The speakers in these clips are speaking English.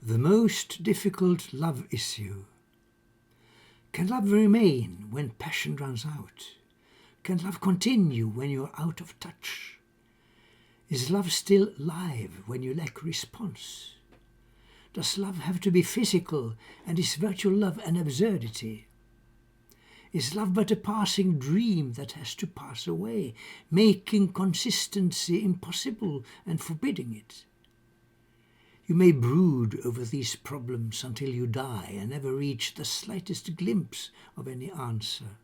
The most difficult love issue. Can love remain when passion runs out? Can love continue when you're out of touch? Is love still live when you lack response? Does love have to be physical, and is virtual love an absurdity? Is love but a passing dream that has to pass away, making consistency impossible and forbidding it? You may brood over these problems until you die and never reach the slightest glimpse of any answer.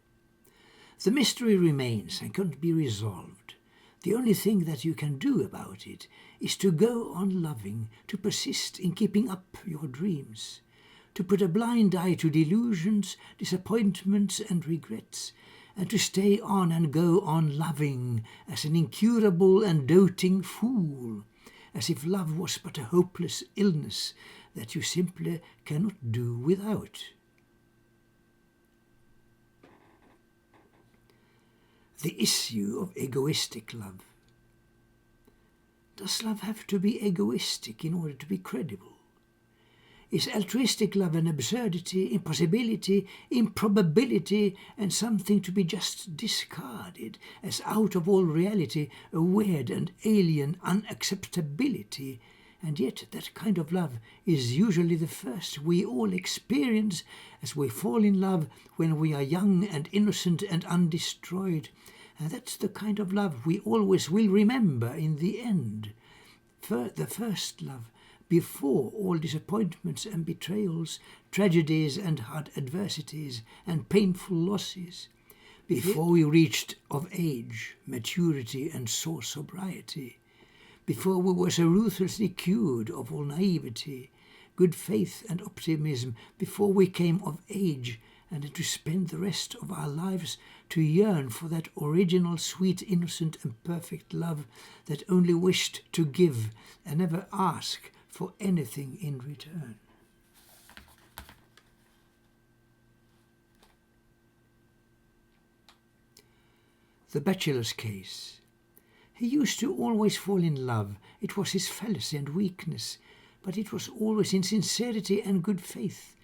The mystery remains and can't be resolved. The only thing that you can do about it is to go on loving, to persist in keeping up your dreams, to put a blind eye to delusions, disappointments and regrets, and to stay on and go on loving as an incurable and doting fool, as if love was but a hopeless illness that you simply cannot do without. The issue of egoistic love. Does love have to be egoistic in order to be credible? Is altruistic love an absurdity, impossibility, improbability, and something to be just discarded as out of all reality, a weird and alien unacceptability? And yet that kind of love is usually the first we all experience as we fall in love when we are young and innocent and undestroyed. And that's the kind of love we always will remember in the end. The first love, before all disappointments and betrayals, tragedies and hard adversities and painful losses, before we reached of age, maturity and sore sobriety, before we were so ruthlessly cured of all naivety, good faith and optimism, before we came of age and had to spend the rest of our lives to yearn for that original, sweet, innocent and perfect love that only wished to give and never ask for anything in return. The bachelor's case. He used to always fall in love. It was his fallacy and weakness, but it was always in sincerity and good faith,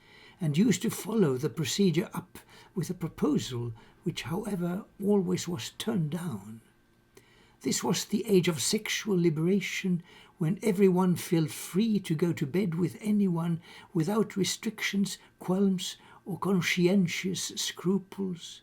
and used to follow the procedure up with a proposal which, however, always was turned down. This was the age of sexual liberation, when everyone felt free to go to bed with anyone without restrictions, qualms, or conscientious scruples.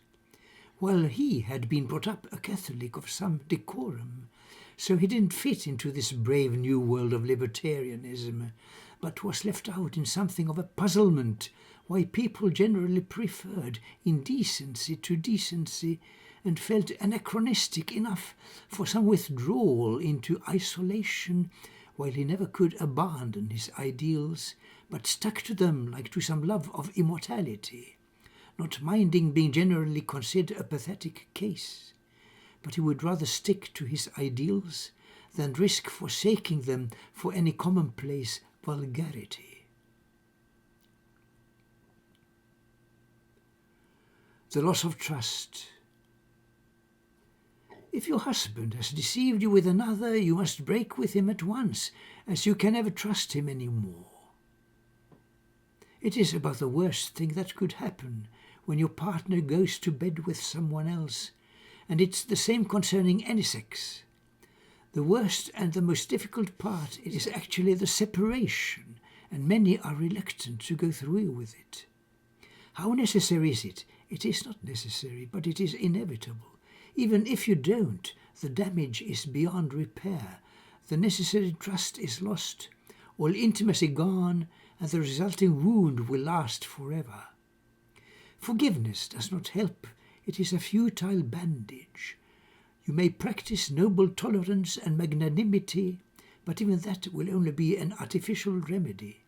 While he had been brought up a Catholic of some decorum, so he didn't fit into this brave new world of libertarianism, but was left out in something of a puzzlement why people generally preferred indecency to decency, and felt anachronistic enough for some withdrawal into isolation, while he never could abandon his ideals, but stuck to them like to some love of immortality, not minding being generally considered a pathetic case. But he would rather stick to his ideals than risk forsaking them for any commonplace vulgarity. The loss of trust. If your husband has deceived you with another, you must break with him at once, as you can never trust him any more. It is about the worst thing that could happen when your partner goes to bed with someone else, and it's the same concerning any sex. The worst and the most difficult part is actually the separation, and many are reluctant to go through with it. How necessary is it? It is not necessary, but it is inevitable. Even if you don't, the damage is beyond repair. The necessary trust is lost, all intimacy gone, and the resulting wound will last forever. Forgiveness does not help. It is a futile bandage. You may practice noble tolerance and magnanimity, but even that will only be an artificial remedy.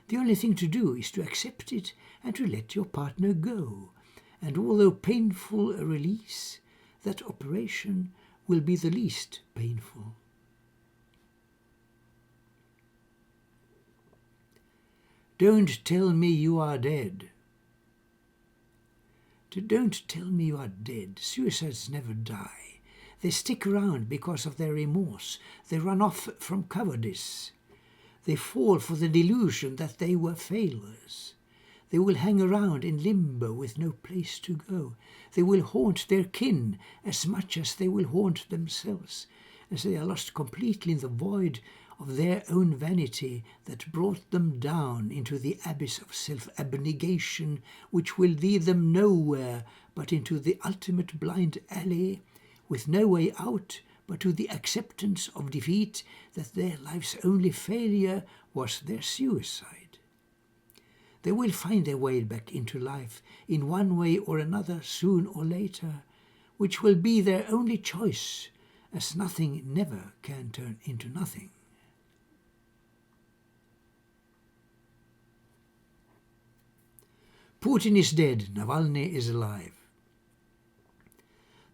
The only thing to do is to accept it and to let your partner go. And although painful a release, that operation will be the least painful. Don't tell me you are dead. Don't tell me you are dead. Suicides never die. They stick around because of their remorse. They run off from cowardice. They fall for the delusion that they were failures. They will hang around in limbo with no place to go. They will haunt their kin as much as they will haunt themselves, as they are lost completely in the void of their own vanity that brought them down into the abyss of self-abnegation, which will lead them nowhere but into the ultimate blind alley, with no way out but to the acceptance of defeat, that their life's only failure was their suicide. They will find their way back into life in one way or another soon or later, which will be their only choice, as nothing never can turn into nothing. Putin is dead, Navalny is alive.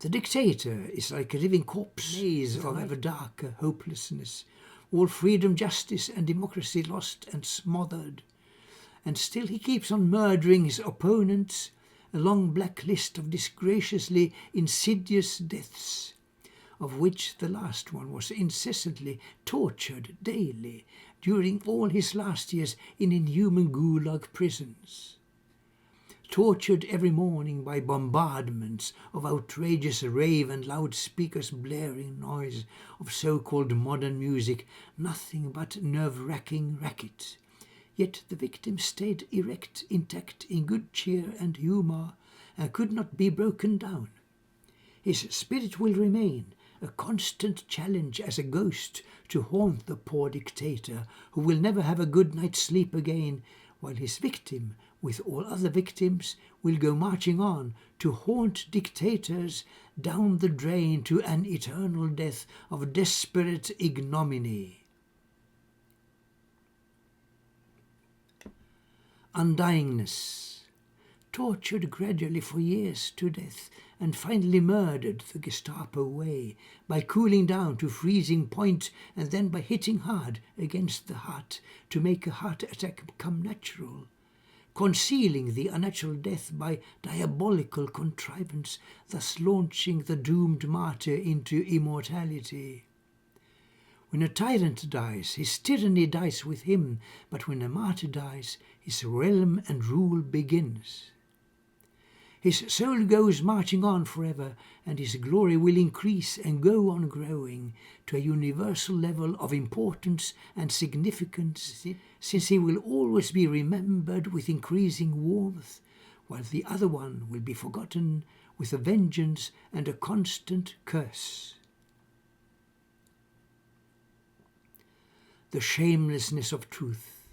The dictator is like a living corpse, maze of ever darker hopelessness, all freedom, justice and democracy lost and smothered. And still he keeps on murdering his opponents, a long black list of disgraciously insidious deaths, of which the last one was incessantly tortured daily during all his last years in inhuman gulag prisons. Tortured every morning by bombardments of outrageous rave and loudspeakers blaring noise of so-called modern music, nothing but nerve-wracking racket. Yet the victim stayed erect, intact, in good cheer and humour, and could not be broken down. His spirit will remain, a constant challenge as a ghost to haunt the poor dictator, who will never have a good night's sleep again, while his victim, with all other victims, will go marching on to haunt dictators down the drain to an eternal death of desperate ignominy. Undyingness. Tortured gradually for years to death, and finally murdered the Gestapo way, by cooling down to freezing point and then by hitting hard against the heart to make a heart attack become natural, concealing the unnatural death by diabolical contrivance, thus launching the doomed martyr into immortality. When a tyrant dies, his tyranny dies with him, but when a martyr dies, his realm and rule begins. His soul goes marching on forever, and his glory will increase and go on growing to a universal level of importance and significance, since he will always be remembered with increasing warmth, while the other one will be forgotten with a vengeance and a constant curse. The shamelessness of truth.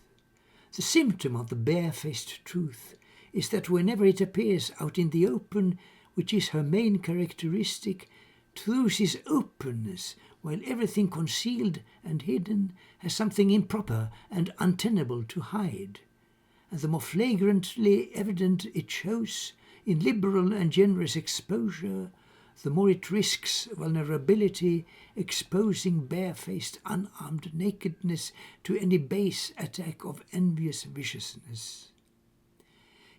The symptom of the barefaced truth is that whenever it appears out in the open, which is her main characteristic, truth is openness, while everything concealed and hidden has something improper and untenable to hide. And the more flagrantly evident it shows in liberal and generous exposure, the more it risks vulnerability, exposing barefaced, unarmed nakedness to any base attack of envious viciousness.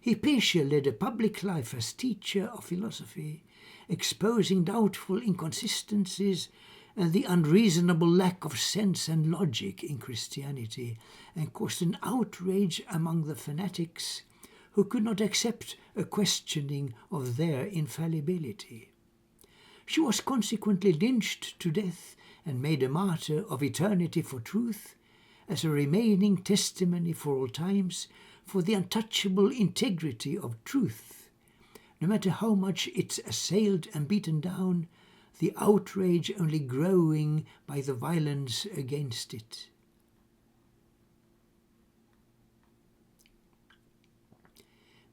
Hypatia led a public life as teacher of philosophy, exposing doubtful inconsistencies and the unreasonable lack of sense and logic in Christianity, and caused an outrage among the fanatics who could not accept a questioning of their infallibility. She was consequently lynched to death and made a martyr of eternity for truth, as a remaining testimony for all times for the untouchable integrity of truth. No matter how much it's assailed and beaten down, the outrage only growing by the violence against it.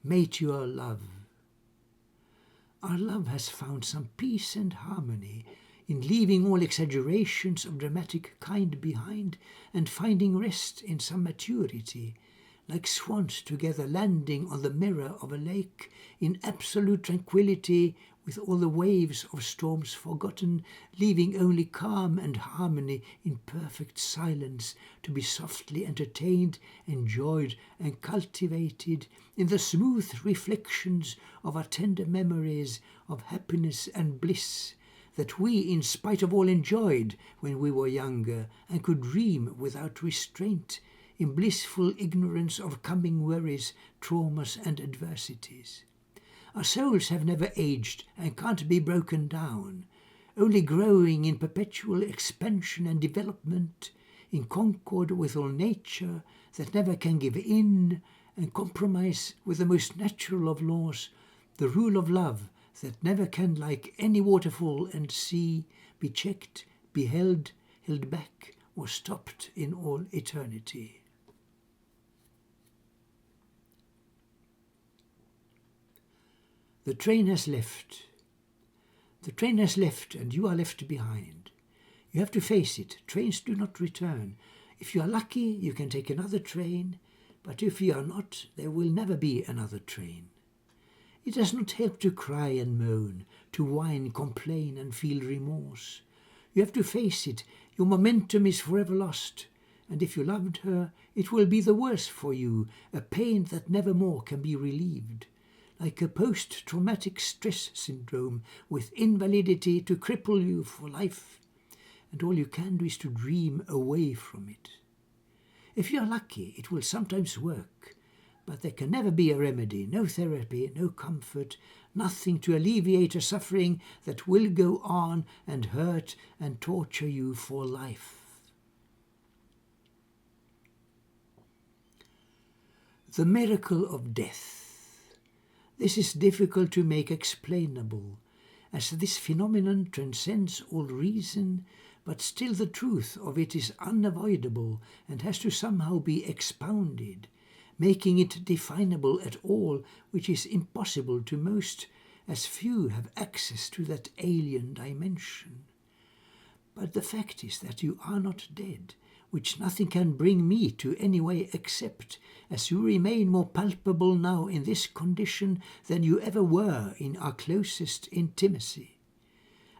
Mature love. Our love has found some peace and harmony in leaving all exaggerations of dramatic kind behind and finding rest in some maturity, like swans together landing on the mirror of a lake in absolute tranquility, with all the waves of storms forgotten, leaving only calm and harmony in perfect silence to be softly entertained, enjoyed and cultivated in the smooth reflections of our tender memories of happiness and bliss, that we in spite of all enjoyed when we were younger and could dream without restraint, in blissful ignorance of coming worries, traumas and adversities. Our souls have never aged and can't be broken down, only growing in perpetual expansion and development, in concord with all nature that never can give in, and compromise with the most natural of laws, the rule of love that never can, like any waterfall and sea, be checked, be held back, or stopped in all eternity. The train has left. The train has left and you are left behind. You have to face it. Trains do not return. If you are lucky, you can take another train, but if you are not, there will never be another train. It does not help to cry and moan, to whine, complain and feel remorse. You have to face it. Your momentum is forever lost. And if you loved her, it will be the worse for you, a pain that never more can be relieved. Like a post-traumatic stress syndrome with invalidity to cripple you for life. And all you can do is to dream away from it. If you are lucky, it will sometimes work. But there can never be a remedy, no therapy, no comfort, nothing to alleviate a suffering that will go on and hurt and torture you for life. The miracle of death. This is difficult to make explainable, as this phenomenon transcends all reason, but still the truth of it is unavoidable and has to somehow be expounded, making it definable at all, which is impossible to most, as few have access to that alien dimension. But the fact is that you are not dead, which nothing can bring me to any way except as you remain more palpable now in this condition than you ever were in our closest intimacy,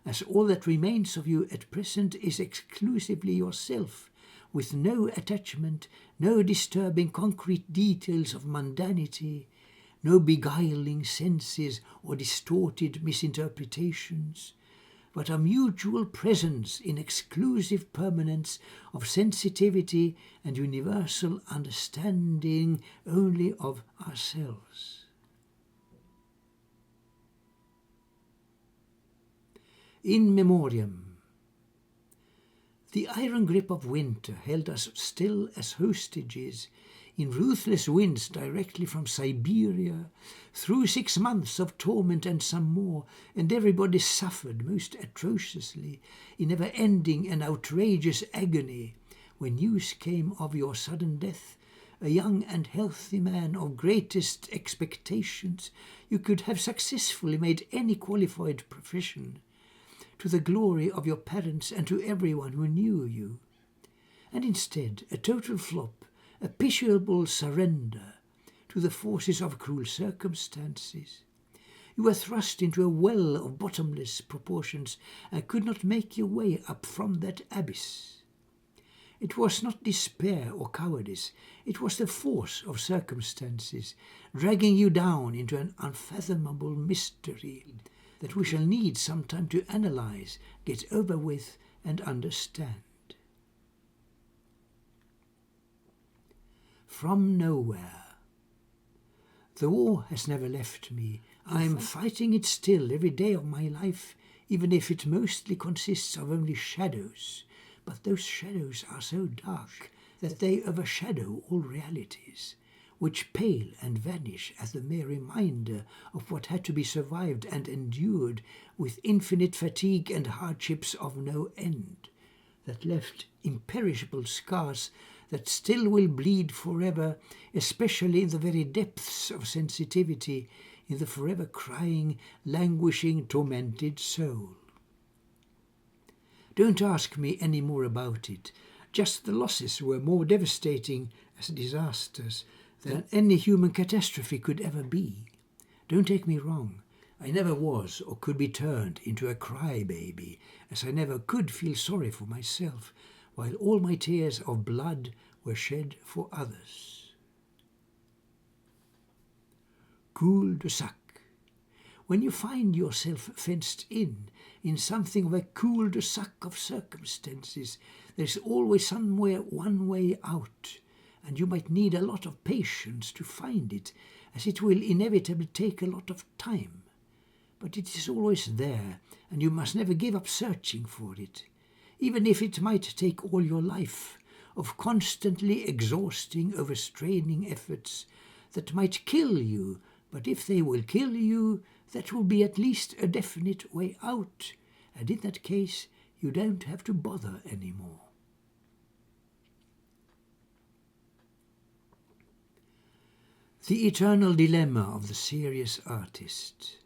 as all that remains of you at present is exclusively yourself, with no attachment, no disturbing concrete details of mundanity, no beguiling senses or distorted misinterpretations, but a mutual presence in exclusive permanence of sensitivity and universal understanding only of ourselves. In memoriam. The iron grip of winter held us still as hostages in ruthless winds directly from Siberia, through 6 months of torment and some more, and everybody suffered most atrociously in never-ending and outrageous agony when news came of your sudden death, a young and healthy man of greatest expectations. You could have successfully made any qualified profession, to the glory of your parents and to everyone who knew you. And instead, a total flop, a pitiable surrender to the forces of cruel circumstances. You were thrust into a well of bottomless proportions and could not make your way up from that abyss. It was not despair or cowardice, it was the force of circumstances, dragging you down into an unfathomable mystery that we shall need some time to analyze, get over with, and understand. From nowhere. The war has never left me. I am fighting it still every day of my life, even if it mostly consists of only shadows. But those shadows are so dark that they overshadow all realities, which pale and vanish at the mere reminder of what had to be survived and endured with infinite fatigue and hardships of no end, that left imperishable scars that still will bleed forever, especially in the very depths of sensitivity, in the forever crying, languishing, tormented soul. Don't ask me any more about it. Just the losses were more devastating as disasters than any human catastrophe could ever be. Don't take me wrong. I never was or could be turned into a crybaby, as I never could feel sorry for myself, while all my tears of blood were shed for others. Cul-de-sac. When you find yourself fenced in something of a cul-de-sac of circumstances, there's always somewhere one way out, and you might need a lot of patience to find it, as it will inevitably take a lot of time. But it is always there, and you must never give up searching for it, even if it might take all your life of constantly exhausting, overstraining efforts that might kill you. But if they will kill you, that will be at least a definite way out, and in that case you don't have to bother anymore. The eternal dilemma of the serious artist.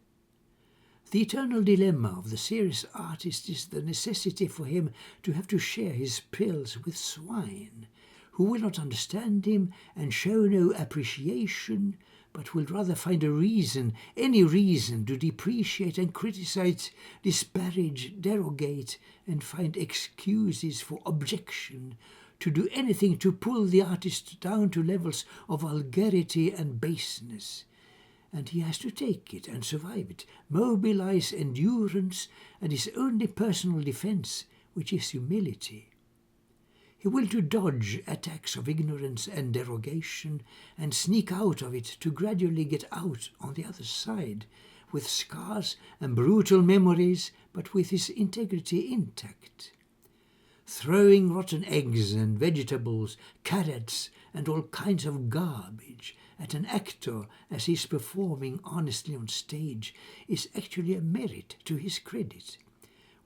The eternal dilemma of the serious artist is the necessity for him to have to share his pills with swine, who will not understand him and show no appreciation, but will rather find a reason, any reason, to depreciate and criticize, disparage, derogate, and find excuses for objection, to do anything to pull the artist down to levels of vulgarity and baseness. And he has to take it and survive it, mobilize endurance and his only personal defense, which is humility. He will to dodge attacks of ignorance and derogation and sneak out of it to gradually get out on the other side, with scars and brutal memories, but with his integrity intact. Throwing rotten eggs and vegetables, carrots and all kinds of garbage at an actor as he is performing honestly on stage is actually a merit to his credit,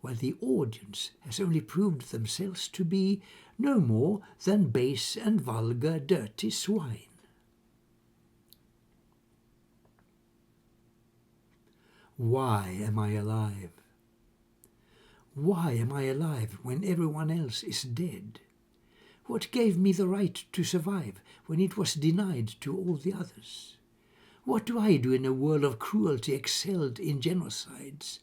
while the audience has only proved themselves to be no more than base and vulgar dirty swine. Why am I alive? Why am I alive when everyone else is dead? What gave me the right to survive when it was denied to all the others? What do I do in a world of cruelty excelled in genocides,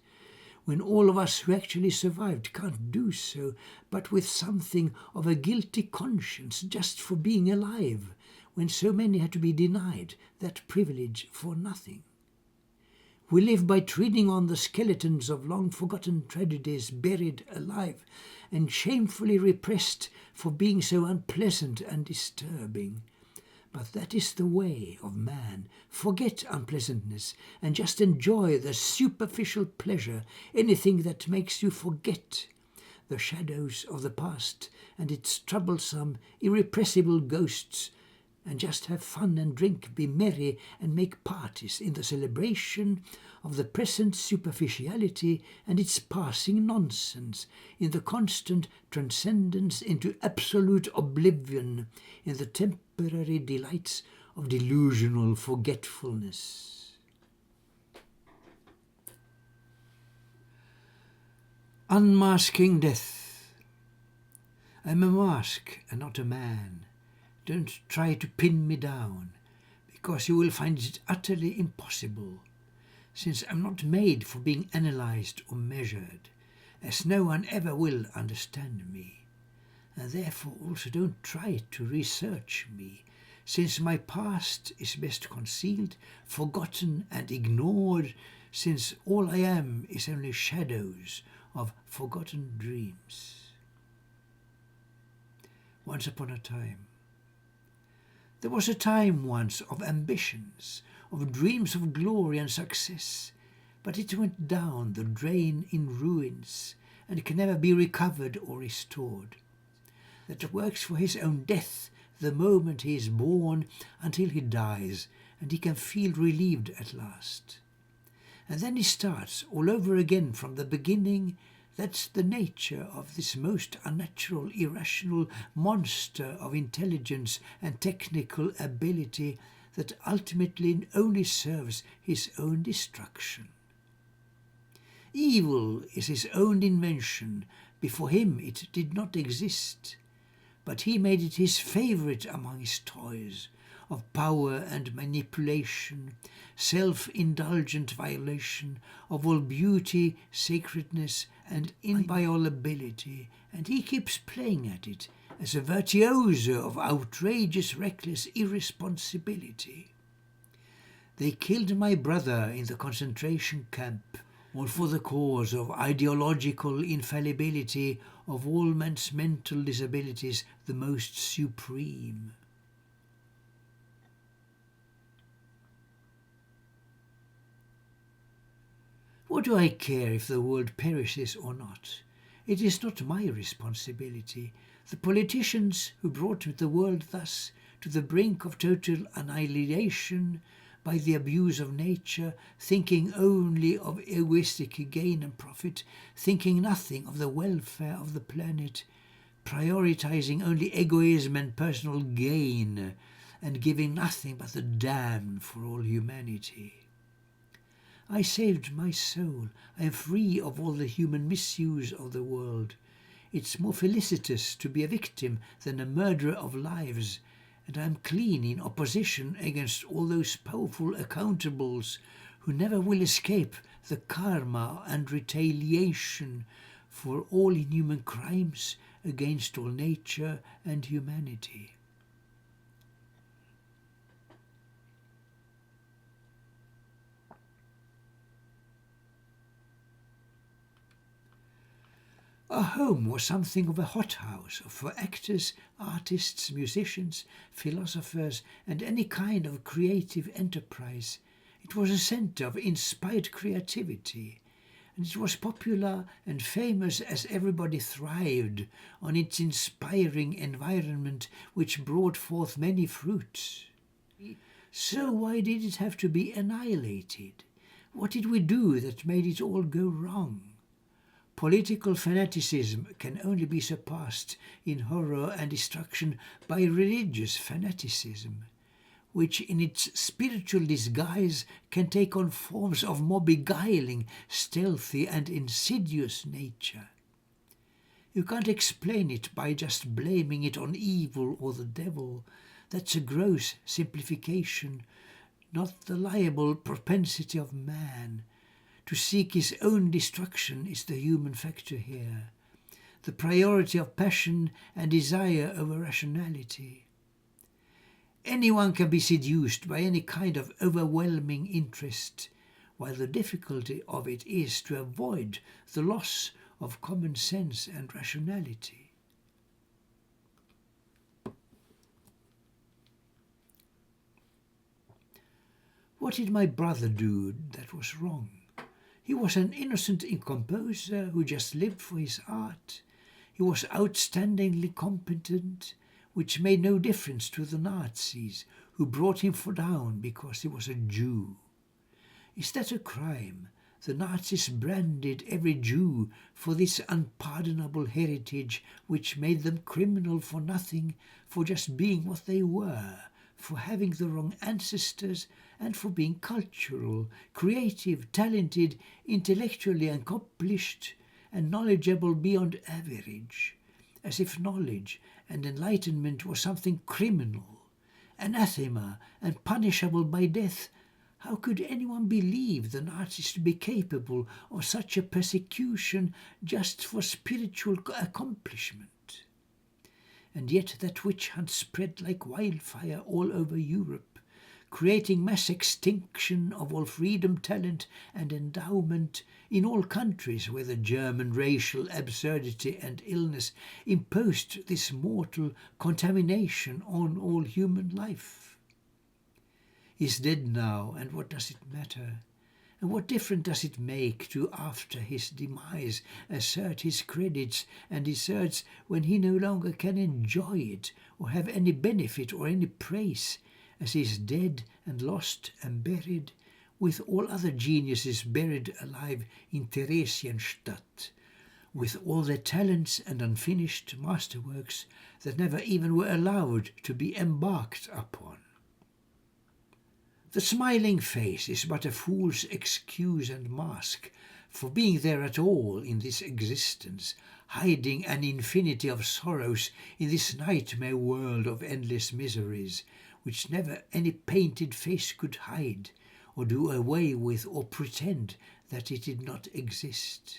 when all of us who actually survived can't do so, but with something of a guilty conscience just for being alive, when so many had to be denied that privilege for nothing? We live by treading on the skeletons of long-forgotten tragedies buried alive and shamefully repressed for being so unpleasant and disturbing. But that is the way of man. Forget unpleasantness and just enjoy the superficial pleasure, anything that makes you forget the shadows of the past and its troublesome, irrepressible ghosts, and just have fun and drink, be merry, and make parties in the celebration of the present superficiality and its passing nonsense, in the constant transcendence into absolute oblivion, in the temporary delights of delusional forgetfulness. Unmasking death. I'm a mask and not a man. Don't try to pin me down, because you will find it utterly impossible, since I'm not made for being analyzed or measured, as no one ever will understand me, and therefore also don't try to research me, since my past is best concealed, forgotten and ignored, since all I am is only shadows of forgotten dreams. Once upon a time. There was a time once of ambitions, of dreams of glory and success, but it went down the drain in ruins and can never be recovered or restored. That works for his own death the moment he is born until he dies, and he can feel relieved at last. And then he starts all over again from the beginning. That's the nature of this most unnatural, irrational monster of intelligence and technical ability that ultimately only serves his own destruction. Evil is his own invention. Before him it did not exist, but he made it his favorite among his toys of power and manipulation, self-indulgent violation of all beauty, sacredness, and inviolability, and he keeps playing at it as a virtuoso of outrageous, reckless irresponsibility. They killed my brother in the concentration camp, all for the cause of ideological infallibility of all men's mental disabilities, the most supreme. What do I care if the world perishes or not? It is not my responsibility. The politicians who brought the world thus to the brink of total annihilation by the abuse of nature, thinking only of egoistic gain and profit, thinking nothing of the welfare of the planet, prioritizing only egoism and personal gain, and giving nothing but the damn for all humanity. I saved my soul. I am free of all the human misuse of the world. It's more felicitous to be a victim than a murderer of lives, and I am clean in opposition against all those powerful accountables who never will escape the karma and retaliation for all inhuman crimes against all nature and humanity. Our home was something of a hothouse for actors, artists, musicians, philosophers, and any kind of creative enterprise. It was a centre of inspired creativity, and it was popular and famous as everybody thrived on its inspiring environment, which brought forth many fruits. So why did it have to be annihilated? What did we do that made it all go wrong? Political fanaticism can only be surpassed in horror and destruction by religious fanaticism, which in its spiritual disguise can take on forms of more beguiling, stealthy and insidious nature. You can't explain it by just blaming it on evil or the devil. That's a gross simplification, not the liable propensity of man. To seek his own destruction is the human factor here, the priority of passion and desire over rationality. Anyone can be seduced by any kind of overwhelming interest, while the difficulty of it is to avoid the loss of common sense and rationality. What did my brother do that was wrong? He was an innocent composer who just lived for his art. He was outstandingly competent, which made no difference to the Nazis, who brought him down because he was a Jew. Is that a crime? The Nazis branded every Jew for this unpardonable heritage which made them criminal for nothing, for just being what they were, for having the wrong ancestors, and for being cultural, creative, talented, intellectually accomplished, and knowledgeable beyond average, as if knowledge and enlightenment was something criminal, anathema, and punishable by death. How could anyone believe the Nazis to be capable of such a persecution just for spiritual accomplishment? And yet that witch hunt spread like wildfire all over Europe, creating mass extinction of all freedom, talent and endowment in all countries where the German racial absurdity and illness imposed this mortal contamination on all human life. He's dead now, and what does it matter? And what difference does it make to, after his demise, assert his credits and deserts when he no longer can enjoy it or have any benefit or any praise, as he is dead and lost and buried, with all other geniuses buried alive in Theresienstadt, with all their talents and unfinished masterworks that never even were allowed to be embarked upon? The smiling face is but a fool's excuse and mask for being there at all in this existence, hiding an infinity of sorrows in this nightmare world of endless miseries, which never any painted face could hide, or do away with, or pretend that it did not exist.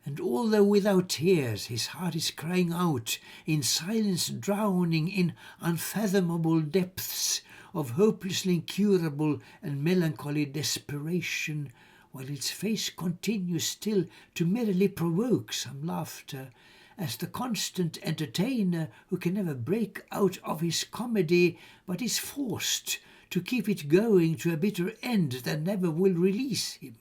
And although without tears his heart is crying out, in silence drowning in unfathomable depths of hopelessly incurable and melancholy desperation, while its face continues still to merrily provoke some laughter, as the constant entertainer who can never break out of his comedy, but is forced to keep it going to a bitter end that never will release him.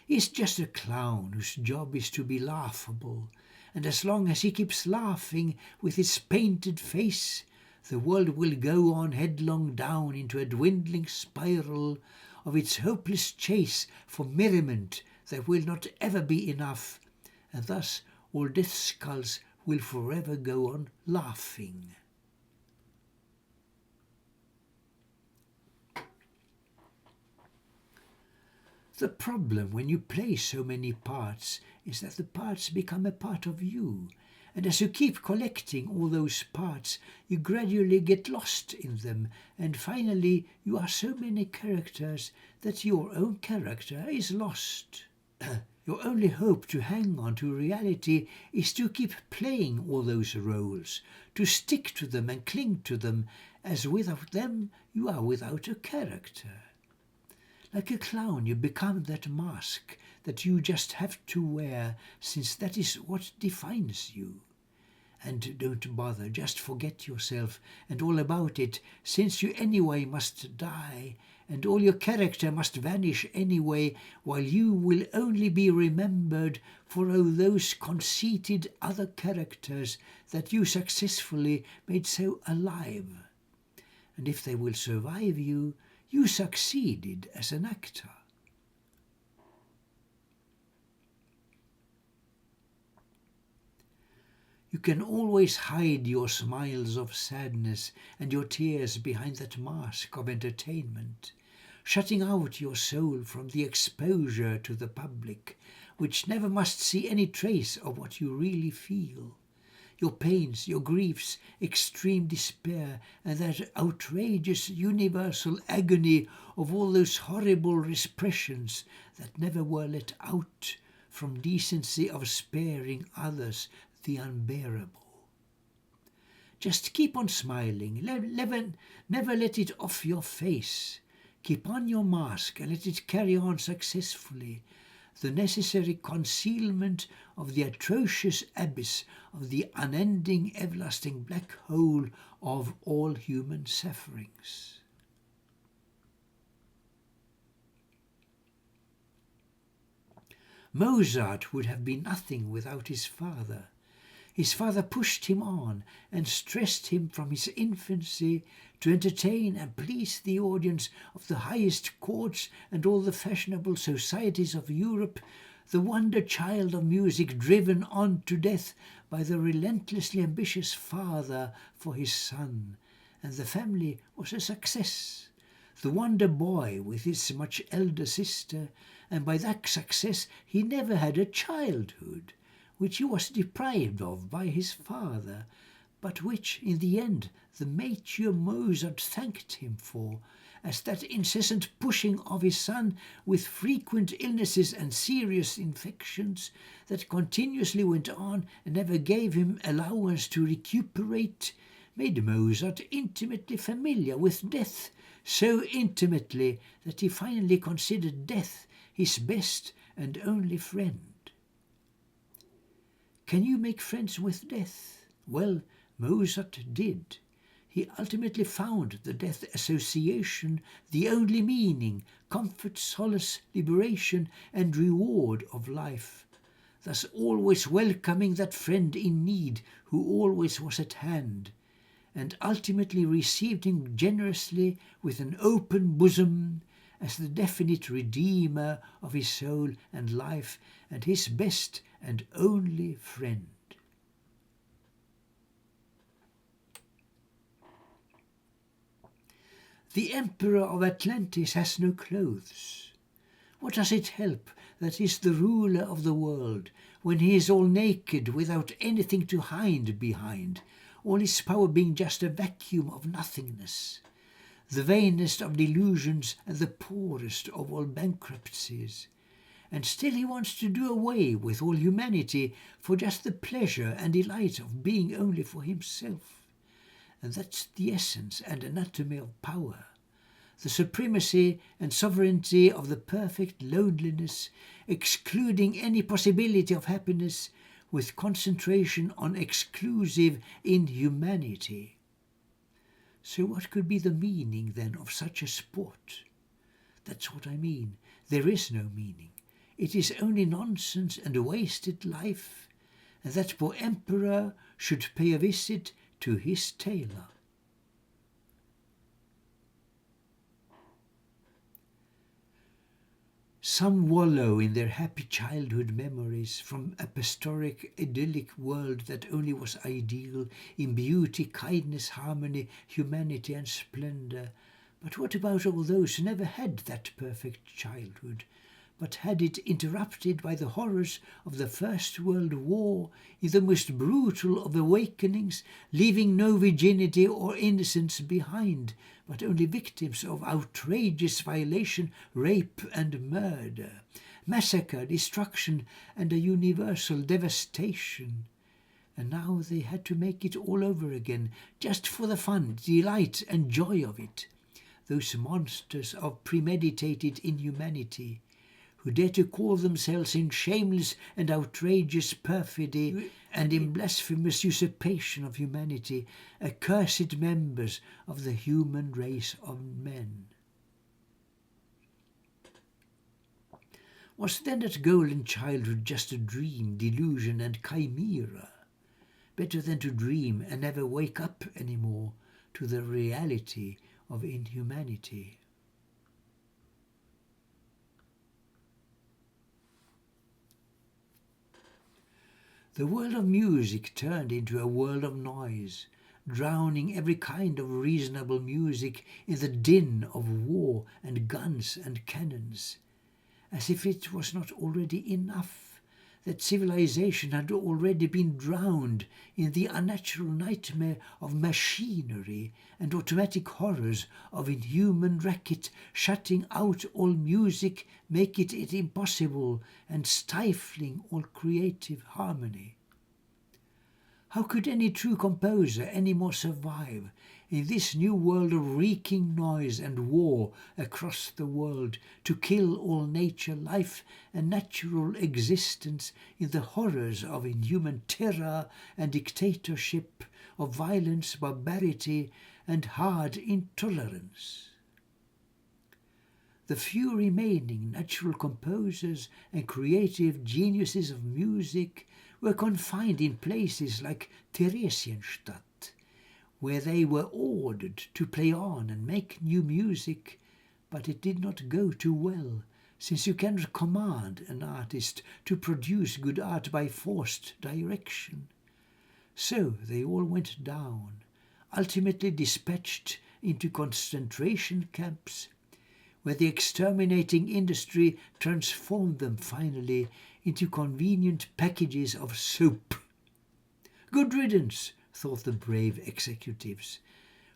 He's just a clown whose job is to be laughable, and as long as he keeps laughing with his painted face, the world will go on headlong down into a dwindling spiral of its hopeless chase for merriment that will not ever be enough, and thus all death skulls will forever go on laughing. The problem when you play so many parts is that the parts become a part of you, and as you keep collecting all those parts, you gradually get lost in them, and finally you are so many characters that your own character is lost. Your only hope to hang on to reality is to keep playing all those roles, to stick to them and cling to them, as without them you are without a character. Like a clown, you become that mask that you just have to wear, since that is what defines you. And don't bother, just forget yourself and all about it, since you anyway must die, and all your character must vanish anyway, while you will only be remembered for all those conceited other characters that you successfully made so alive. And if they will survive you, you succeeded as an actor. You can always hide your smiles of sadness and your tears behind that mask of entertainment, shutting out your soul from the exposure to the public, which never must see any trace of what you really feel. Your pains, your griefs, extreme despair, and that outrageous universal agony of all those horrible repressions that never were let out from decency of sparing others the unbearable. Just keep on smiling, never let it off your face. Keep on your mask and let it carry on successfully, the necessary concealment of the atrocious abyss of the unending everlasting black hole of all human sufferings. Mozart would have been nothing without his father. His father pushed him on and stressed him from his infancy to entertain and please the audience of the highest courts and all the fashionable societies of Europe, the wonder child of music driven on to death by the relentlessly ambitious father for his son, and the family was a success. The wonder boy with his much elder sister, and by that success he never had a childhood, which he was deprived of by his father, but which in the end the mature Mozart thanked him for, as that incessant pushing of his son with frequent illnesses and serious infections that continuously went on and never gave him allowance to recuperate made Mozart intimately familiar with death, so intimately that he finally considered death his best and only friend. Can you make friends with death? Well, Mozart did. He ultimately found the death association the only meaning, comfort, solace, liberation, and reward of life, thus always welcoming that friend in need who always was at hand, and ultimately received him generously with an open bosom as the definite redeemer of his soul and life and his best and only friend. The Emperor of Atlantis has no clothes. What does it help that he is the ruler of the world, when he is all naked without anything to hide behind, all his power being just a vacuum of nothingness, the vainest of delusions and the poorest of all bankruptcies? And still he wants to do away with all humanity for just the pleasure and delight of being only for himself. and that's the essence and anatomy of power. The supremacy and sovereignty of the perfect loneliness, excluding any possibility of happiness, with concentration on exclusive inhumanity. So what could be the meaning then of such a sport? That's what I mean. There is no meaning. It is only nonsense and a wasted life, and that poor emperor should pay a visit to his tailor. Some wallow in their happy childhood memories from a pastoral idyllic world that only was ideal in beauty, kindness, harmony, humanity and splendour. But what about all those who never had that perfect childhood, but had it interrupted by the horrors of the First World War in the most brutal of awakenings, leaving no virginity or innocence behind, but only victims of outrageous violation, rape and murder, massacre, destruction and a universal devastation. And now they had to make it all over again, just for the fun, delight and joy of it. Those monsters of premeditated inhumanity, who dare to call themselves in shameless and outrageous perfidy and in blasphemous usurpation of humanity, accursed members of the human race of men. Was then that golden childhood just a dream, delusion and chimera? Better than to dream and never wake up any more to the reality of inhumanity. The world of music turned into a world of noise, drowning every kind of reasonable music in the din of war and guns and cannons, as if it was not already enough, that civilization had already been drowned in the unnatural nightmare of machinery and automatic horrors of inhuman racket, shutting out all music, making it impossible and stifling all creative harmony. How could any true composer any more survive in this new world of reeking noise and war across the world, to kill all nature, life and natural existence in the horrors of inhuman terror and dictatorship, of violence, barbarity and hard intolerance? The few remaining natural composers and creative geniuses of music were confined in places like Theresienstadt, where they were ordered to play on and make new music, but it did not go too well, since you cannot command an artist to produce good art by forced direction. So they all went down, ultimately dispatched into concentration camps, where the exterminating industry transformed them finally into convenient packages of soap. Good riddance, thought the brave executives,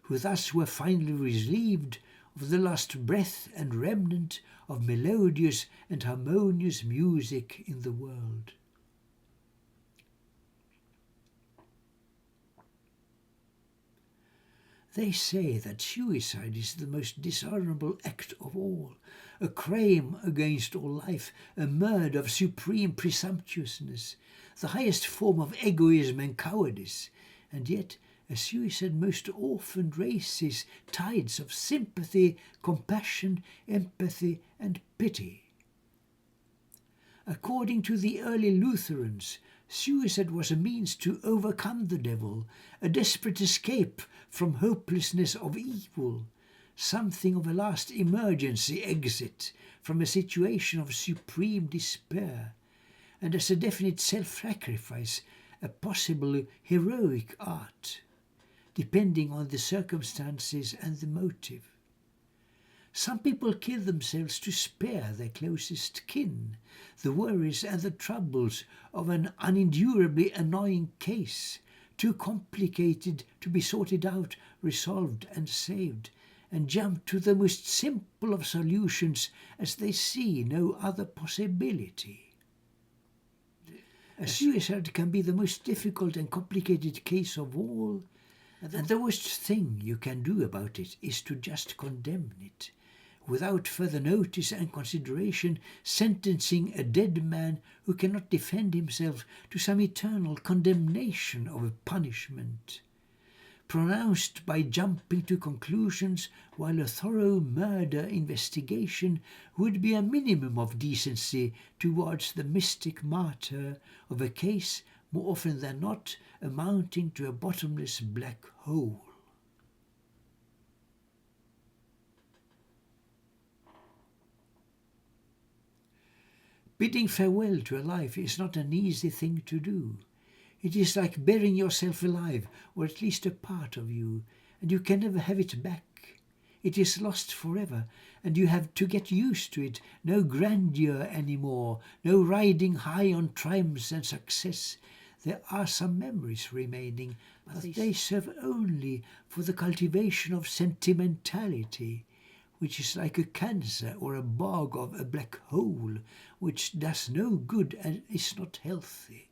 who thus were finally relieved of the last breath and remnant of melodious and harmonious music in the world. They say that suicide is the most dishonourable act of all, a crime against all life, a murder of supreme presumptuousness, the highest form of egoism and cowardice, and yet a suicide most often raises tides of sympathy, compassion, empathy and pity. According to the early Lutherans, suicide was a means to overcome the devil, a desperate escape from hopelessness of evil, something of a last emergency exit from a situation of supreme despair, and as a definite self-sacrifice, a possible heroic art, depending on the circumstances and the motive. Some people kill themselves to spare their closest kin the worries and the troubles of an unendurably annoying case, too complicated to be sorted out, resolved and saved, and jump to the most simple of solutions as they see no other possibility. A suicide can be the most difficult and complicated case of all, And the worst thing you can do about it is to just condemn it, without further notice and consideration, sentencing a dead man who cannot defend himself to some eternal condemnation of a punishment, pronounced by jumping to conclusions, while a thorough murder investigation would be a minimum of decency towards the mystic martyr of a case more often than not amounting to a bottomless black hole. Bidding farewell to a life is not an easy thing to do. It is like burying yourself alive, or at least a part of you, and you can never have it back. It is lost forever, and you have to get used to it. No grandeur anymore, no riding high on triumphs and success. There are some memories remaining, but they serve only for the cultivation of sentimentality, which is like a cancer or a bog of a black hole, which does no good and is not healthy,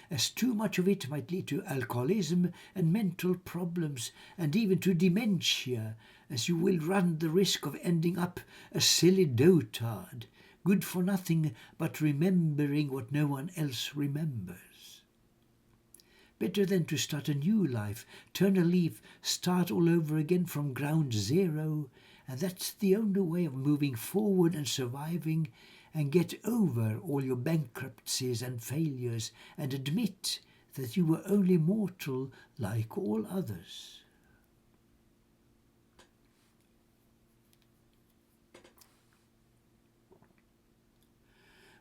as too much of it might lead to alcoholism and mental problems, and even to dementia, as you will run the risk of ending up a silly dotard, good for nothing but remembering what no one else remembers. Better than to start a new life, turn a leaf, start all over again from ground zero, and that's the only way of moving forward and surviving, and get over all your bankruptcies and failures, and admit that you were only mortal like all others.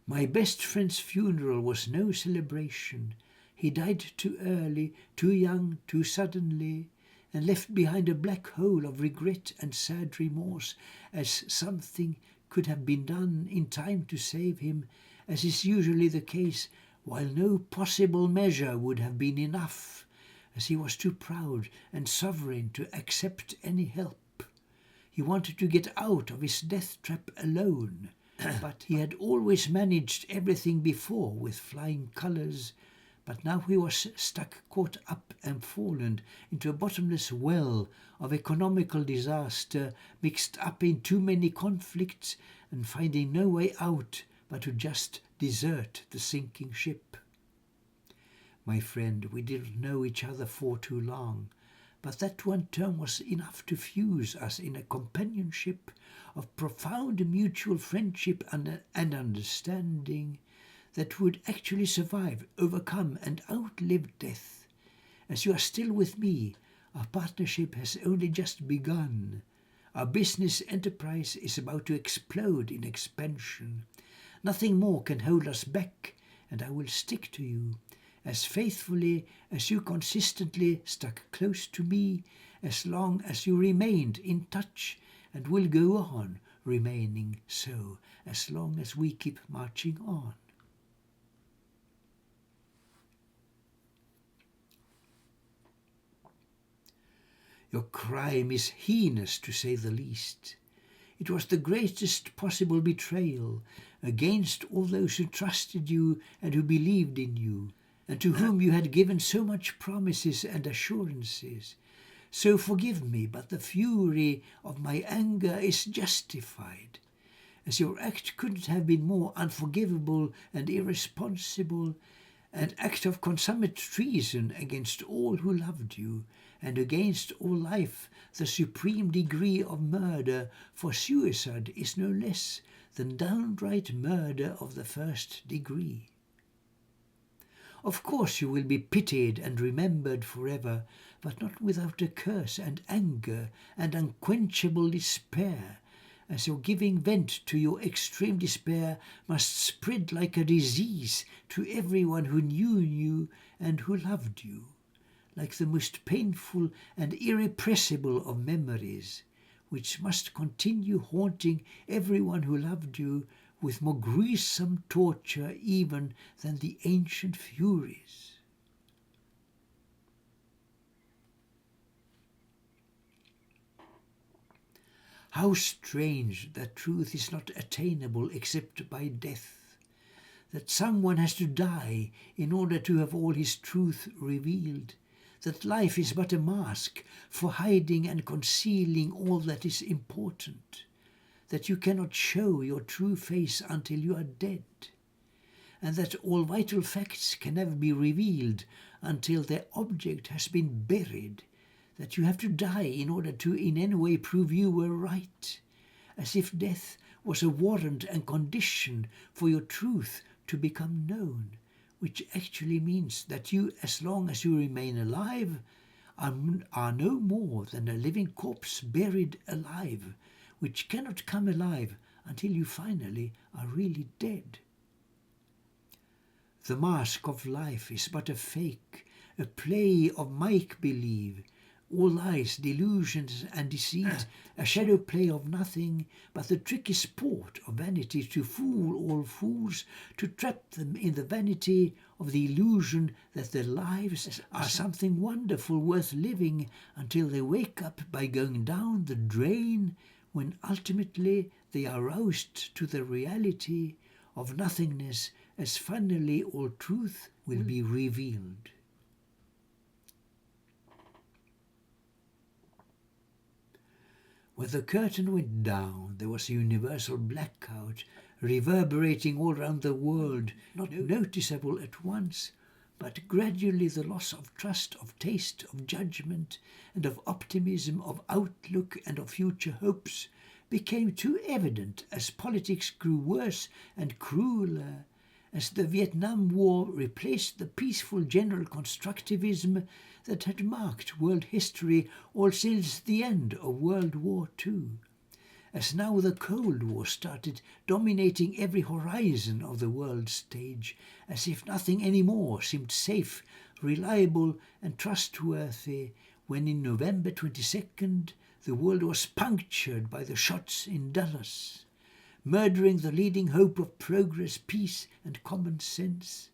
My best friend's funeral was no celebration. He died too early, too young, too suddenly, and left behind a black hole of regret and sad remorse, as something could have been done in time to save him, as is usually the case, while no possible measure would have been enough, as he was too proud and sovereign to accept any help. He wanted to get out of his death trap alone, but he had always managed everything before with flying colours. But now he was stuck, caught up and fallen into a bottomless well of economical disaster, mixed up in too many conflicts and finding no way out but to just desert the sinking ship. My friend, we didn't know each other for too long, but that one term was enough to fuse us in a companionship of profound mutual friendship and understanding that would actually survive, overcome and outlive death. As you are still with me, our partnership has only just begun. Our business enterprise is about to explode in expansion. Nothing more can hold us back, and I will stick to you as faithfully as you consistently stuck close to me, as long as you remained in touch, and will go on remaining so as long as we keep marching on. Your crime is heinous, to say the least. It was the greatest possible betrayal against all those who trusted you and who believed in you, and to whom you had given so much promises and assurances. So forgive me, but the fury of my anger is justified, as your act couldn't have been more unforgivable and irresponsible, an act of consummate treason against all who loved you, and against all life, the supreme degree of murder, for suicide is no less than downright murder of the first degree. Of course you will be pitied and remembered forever, but not without a curse and anger and unquenchable despair, as your giving vent to your extreme despair must spread like a disease to everyone who knew you and who loved you, like the most painful and irrepressible of memories, which must continue haunting everyone who loved you with more gruesome torture even than the ancient furies. How strange that truth is not attainable except by death, that someone has to die in order to have all his truth revealed, that life is but a mask for hiding and concealing all that is important, that you cannot show your true face until you are dead, and that all vital facts can never be revealed until their object has been buried, that you have to die in order to in any way prove you were right, as if death was a warrant and condition for your truth to become known, which actually means that you, as long as you remain alive, are no more than a living corpse buried alive, which cannot come alive until you finally are really dead. The mask of life is but a fake, a play of make-believe, all lies, delusions and deceit, a shadow play of nothing, but the tricky sport of vanity to fool all fools, to trap them in the vanity of the illusion that their lives are something wonderful worth living, until they wake up by going down the drain, when ultimately they are roused to the reality of nothingness, as finally all truth will be revealed. When the curtain went down, there was a universal blackout, reverberating all round the world, not noticeable at once, but gradually the loss of trust, of taste, of judgment, and of optimism, of outlook, and of future hopes became too evident as politics grew worse and crueler, as the Vietnam War replaced the peaceful general constructivism that had marked world history all since the end of World War II, as now the Cold War started dominating every horizon of the world stage, as if nothing anymore seemed safe, reliable and trustworthy, when in November 22nd the world was punctured by the shots in Dallas, murdering the leading hope of progress, peace and common sense,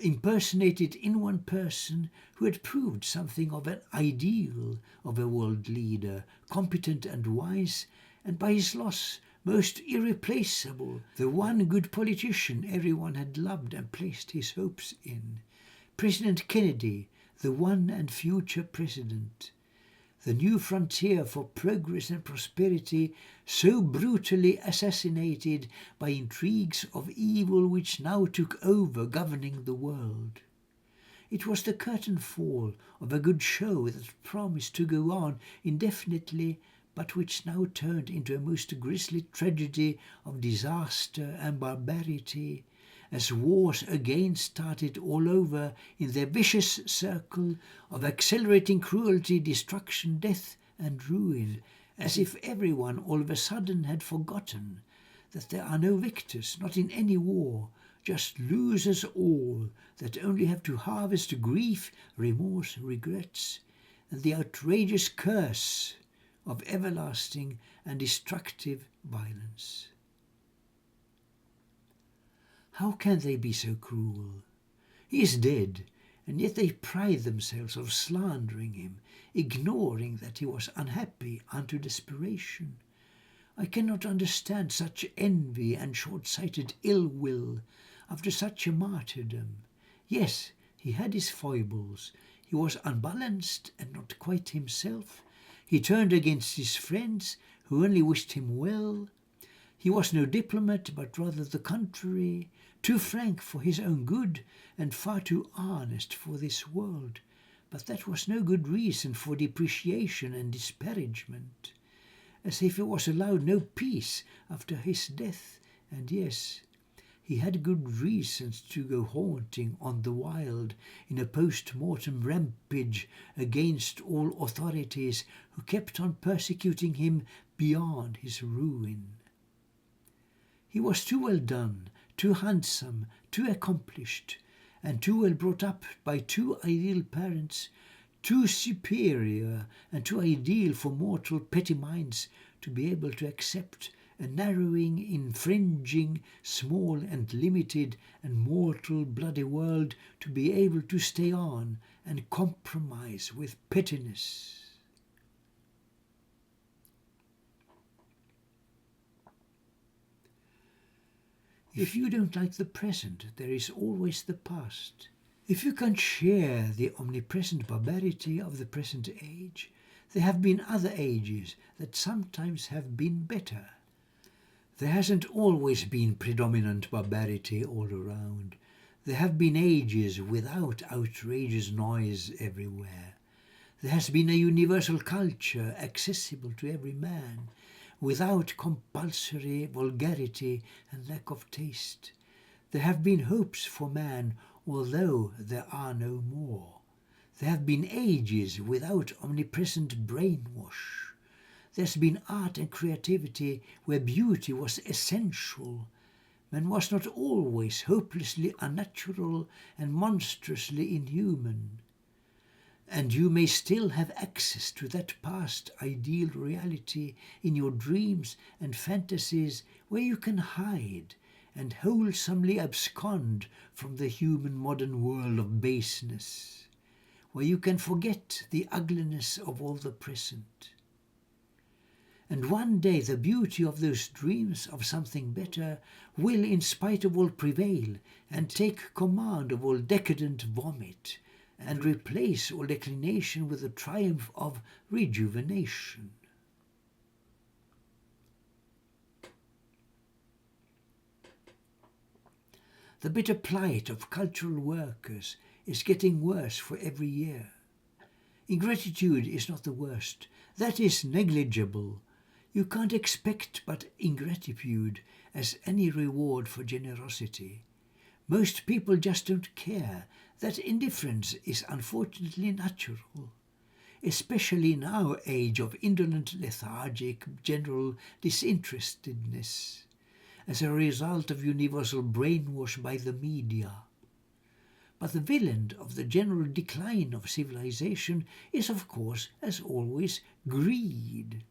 impersonated in one person who had proved something of an ideal of a world leader, competent and wise, and by his loss most irreplaceable, the one good politician everyone had loved and placed his hopes in, President Kennedy, the one and future president. The new frontier for progress and prosperity, so brutally assassinated by intrigues of evil which now took over governing the world. It was the curtain fall of a good show that promised to go on indefinitely, but which now turned into a most grisly tragedy of disaster and barbarity, as wars again started all over in their vicious circle of accelerating cruelty, destruction, death and ruin, as if everyone all of a sudden had forgotten that there are no victors, not in any war, just losers all, that only have to harvest grief, remorse, regrets, and the outrageous curse of everlasting and destructive violence. How can they be so cruel? He is dead, and yet they pride themselves of slandering him, ignoring that he was unhappy unto desperation. I cannot understand such envy and short-sighted ill will after such a martyrdom. Yes, he had his foibles. He was unbalanced and not quite himself. He turned against his friends, who only wished him well. He was no diplomat, but rather the contrary, too frank for his own good, and far too honest for this world. But that was no good reason for depreciation and disparagement, as if he was allowed no peace after his death, and yes, he had good reasons to go haunting on the wild in a post-mortem rampage against all authorities who kept on persecuting him beyond his ruin. He was too well done, too handsome, too accomplished, and too well brought up by two ideal parents, too superior and too ideal for mortal petty minds to be able to accept a narrowing, infringing, small and limited and mortal bloody world, to be able to stay on and compromise with pettiness. If you don't like the present, there is always the past. If you can share the omnipresent barbarity of the present age, there have been other ages that sometimes have been better. There hasn't always been predominant barbarity all around. There have been ages without outrageous noise everywhere. There has been a universal culture accessible to every man, without compulsory vulgarity and lack of taste. There have been hopes for man, although there are no more. There have been ages without omnipresent brainwash. There's been art and creativity where beauty was essential. Man was not always hopelessly unnatural and monstrously inhuman. And you may still have access to that past ideal reality in your dreams and fantasies where you can hide and wholesomely abscond from the human modern world of baseness, where you can forget the ugliness of all the present. And one day the beauty of those dreams of something better will in spite of all prevail and take command of all decadent vomit and replace all declination with the triumph of rejuvenation. The bitter plight of cultural workers is getting worse for every year. Ingratitude is not the worst. That is negligible. You can't expect but ingratitude as any reward for generosity. Most people just don't care. That indifference is unfortunately natural, especially in our age of indolent, lethargic, general disinterestedness, as a result of universal brainwash by the media. But the villain of the general decline of civilization is, of course, as always, greed.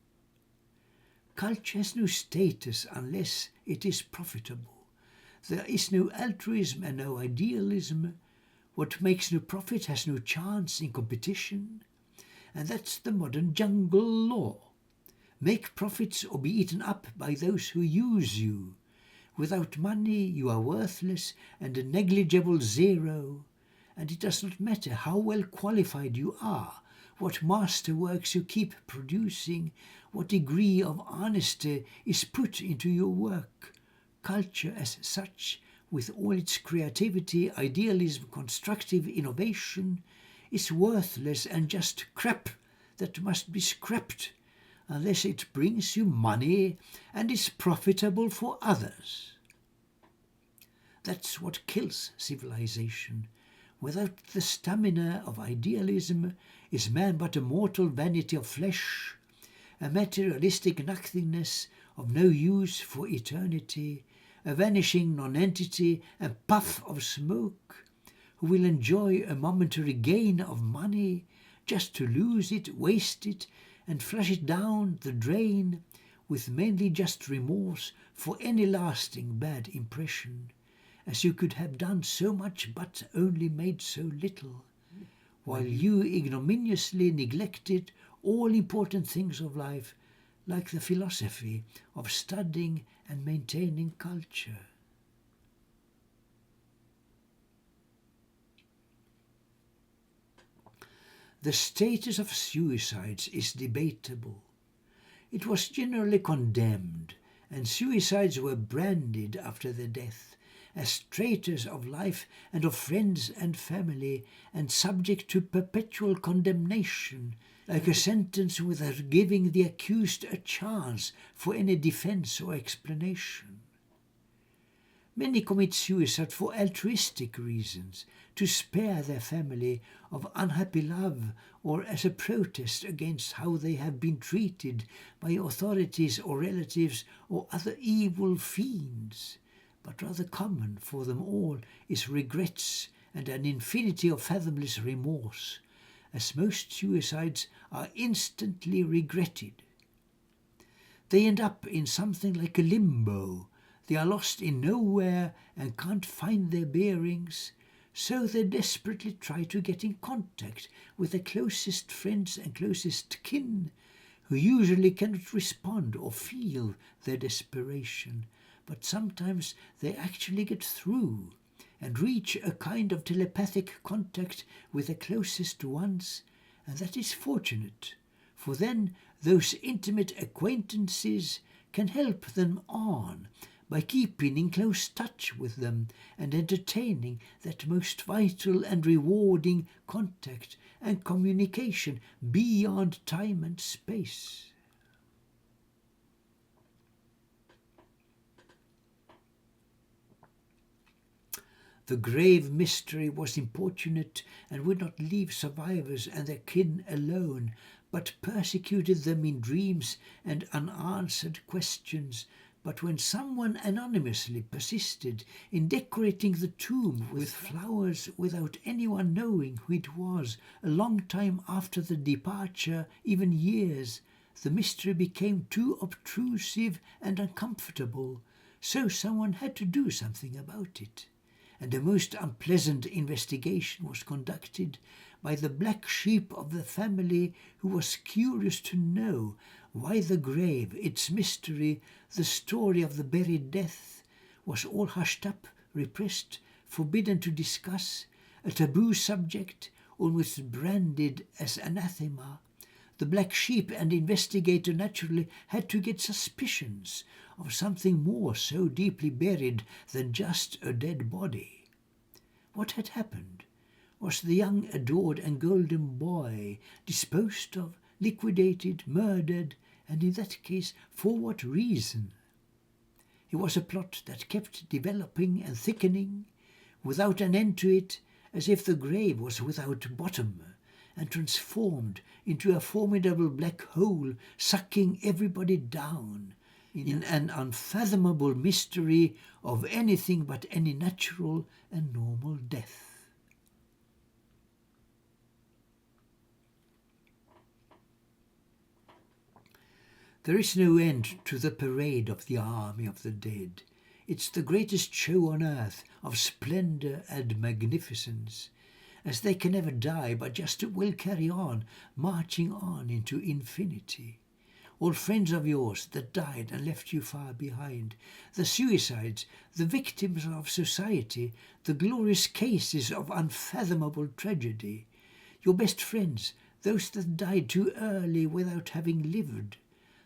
Culture has no status unless it is profitable. There is no altruism and no idealism. What makes no profit has no chance in competition. And that's the modern jungle law. Make profits or be eaten up by those who use you. Without money you are worthless and a negligible zero. And it does not matter how well qualified you are, what masterworks you keep producing, what degree of honesty is put into your work. Culture as such, with all its creativity, idealism, constructive innovation, is worthless and just crap that must be scrapped unless it brings you money and is profitable for others. That's what kills civilization. Without the stamina of idealism is man but a mortal vanity of flesh, a materialistic nothingness of no use for eternity, a vanishing nonentity, a puff of smoke, who will enjoy a momentary gain of money just to lose it, waste it, and flush it down the drain with mainly just remorse for any lasting bad impression, as you could have done so much but only made so little, while you ignominiously neglected all important things of life, like the philosophy of studying and maintaining culture. The status of suicides is debatable. It was generally condemned, and suicides were branded after their death as traitors of life and of friends and family, and subject to perpetual condemnation, like a sentence without giving the accused a chance for any defense or explanation. Many commit suicide for altruistic reasons, to spare their family of unhappy love or as a protest against how they have been treated by authorities or relatives or other evil fiends. But rather common for them all is regrets and an infinity of fathomless remorse, as most suicides are instantly regretted. They end up in something like a limbo. They are lost in nowhere and can't find their bearings, so they desperately try to get in contact with their closest friends and closest kin, who usually cannot respond or feel their desperation, but sometimes they actually get through, and reach a kind of telepathic contact with the closest ones, and that is fortunate, for then those intimate acquaintances can help them on by keeping in close touch with them and entertaining that most vital and rewarding contact and communication beyond time and space. The grave mystery was importunate and would not leave survivors and their kin alone, but persecuted them in dreams and unanswered questions. But when someone anonymously persisted in decorating the tomb with flowers without anyone knowing who it was, a long time after the departure, even years, the mystery became too obtrusive and uncomfortable, so someone had to do something about it. And a most unpleasant investigation was conducted by the black sheep of the family, who was curious to know why the grave, its mystery, the story of the buried death, was all hushed up, repressed, forbidden to discuss, a taboo subject, almost branded as anathema. The black sheep and investigator naturally had to get suspicions of something more so deeply buried than just a dead body. What had happened? Was the young adored and golden boy disposed of, liquidated, murdered, and in that case for what reason? It was a plot that kept developing and thickening, without an end to it, as if the grave was without bottom, and transformed into a formidable black hole, sucking everybody down in an unfathomable mystery of anything but any natural and normal death. There is no end to the parade of the army of the dead. It's the greatest show on earth of splendour and magnificence, as they can never die but just will carry on, marching on into infinity. All friends of yours that died and left you far behind, the suicides, the victims of society, the glorious cases of unfathomable tragedy, your best friends, those that died too early without having lived,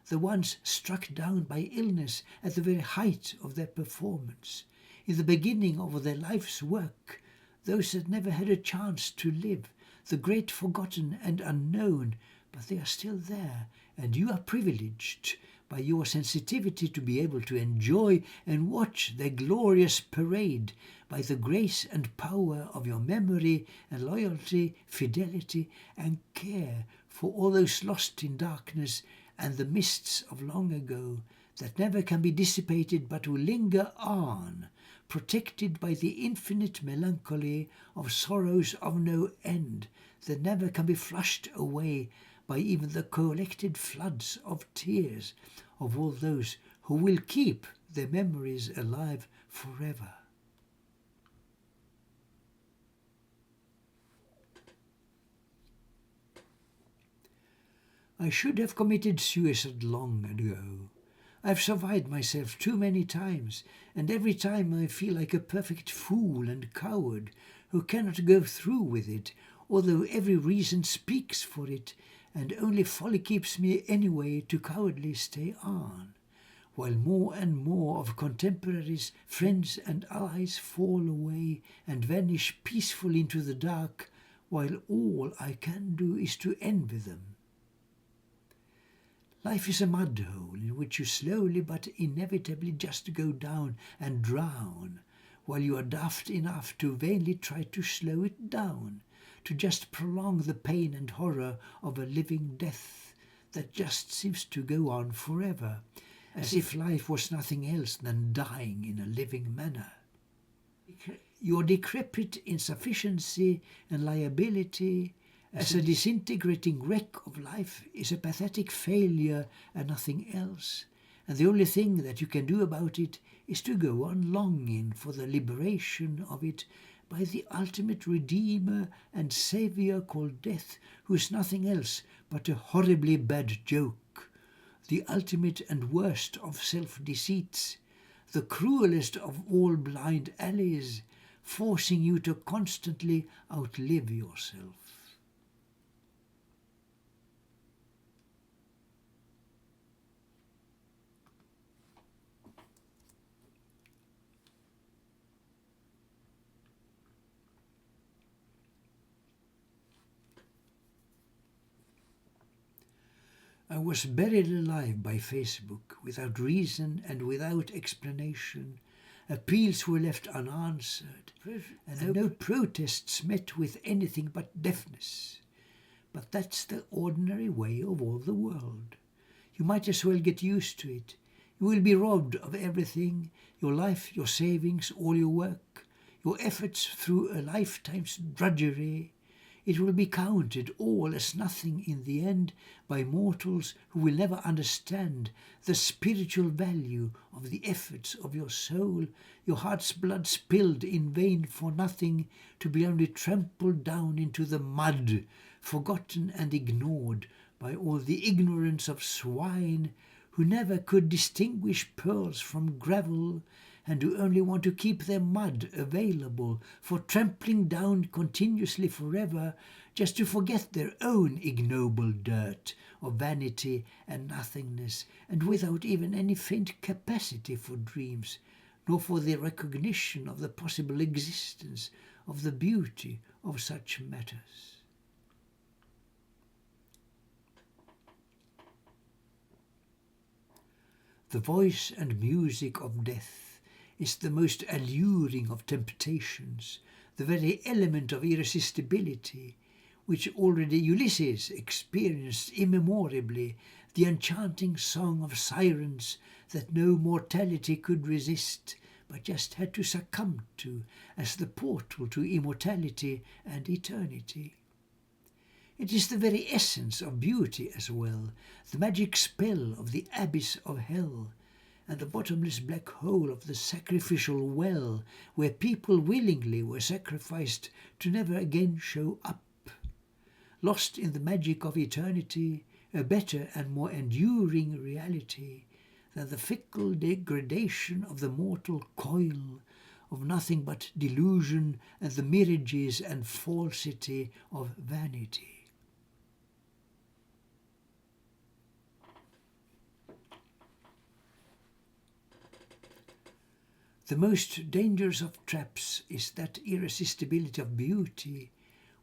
the ones struck down by illness at the very height of their performance, in the beginning of their life's work, those that never had a chance to live, the great forgotten and unknown, but they are still there, and you are privileged by your sensitivity to be able to enjoy and watch their glorious parade by the grace and power of your memory and loyalty, fidelity and care for all those lost in darkness and the mists of long ago that never can be dissipated but will linger on, protected by the infinite melancholy of sorrows of no end that never can be flushed away by even the collected floods of tears of all those who will keep their memories alive forever. I should have committed suicide long ago. I've survived myself too many times, and every time I feel like a perfect fool and coward who cannot go through with it, although every reason speaks for it, and only folly keeps me anyway to cowardly stay on, while more and more of contemporaries, friends and allies fall away and vanish peacefully into the dark, while all I can do is to envy them. Life is a mud hole in which you slowly but inevitably just go down and drown, while you are daft enough to vainly try to slow it down, to just prolong the pain and horror of a living death that just seems to go on forever, as if life was nothing else than dying in a living manner. Your decrepit insufficiency and liability as a disintegrating wreck of life is a pathetic failure and nothing else, and the only thing that you can do about it is to go on longing for the liberation of it by the ultimate Redeemer and Saviour called Death, who is nothing else but a horribly bad joke, the ultimate and worst of self-deceits, the cruelest of all blind alleys, forcing you to constantly outlive yourself. I was buried alive by Facebook, without reason and without explanation. Appeals were left unanswered, and no protests met with anything but deafness. But that's the ordinary way of all the world. You might as well get used to it. You will be robbed of everything, your life, your savings, all your work, your efforts through a lifetime's drudgery. It will be counted all as nothing in the end by mortals who will never understand the spiritual value of the efforts of your soul, your heart's blood spilled in vain for nothing, to be only trampled down into the mud, forgotten and ignored by all the ignorance of swine who never could distinguish pearls from gravel, and who only want to keep their mud available for trampling down continuously forever, just to forget their own ignoble dirt of vanity and nothingness, and without even any faint capacity for dreams, nor for the recognition of the possible existence of the beauty of such matters. The voice and music of death is the most alluring of temptations, the very element of irresistibility, which already Ulysses experienced immemorably, the enchanting song of sirens that no mortality could resist, but just had to succumb to as the portal to immortality and eternity. It is the very essence of beauty as well, the magic spell of the abyss of hell, and the bottomless black hole of the sacrificial well, where people willingly were sacrificed to never again show up. Lost in the magic of eternity, a better and more enduring reality than the fickle degradation of the mortal coil, of nothing but delusion and the mirages and falsity of vanity. The most dangerous of traps is that irresistibility of beauty,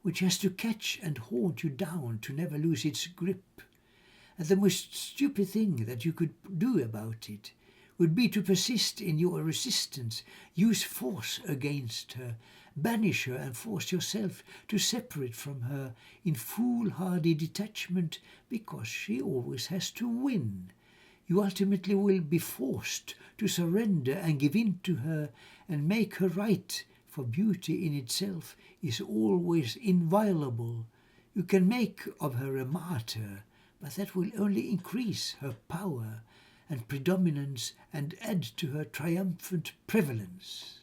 which has to catch and haunt you down to never lose its grip. And the most stupid thing that you could do about it would be to persist in your resistance, use force against her, banish her and force yourself to separate from her in foolhardy detachment, because she always has to win. You ultimately will be forced to surrender and give in to her and make her right, for beauty in itself is always inviolable. You can make of her a martyr, but that will only increase her power and predominance and add to her triumphant prevalence.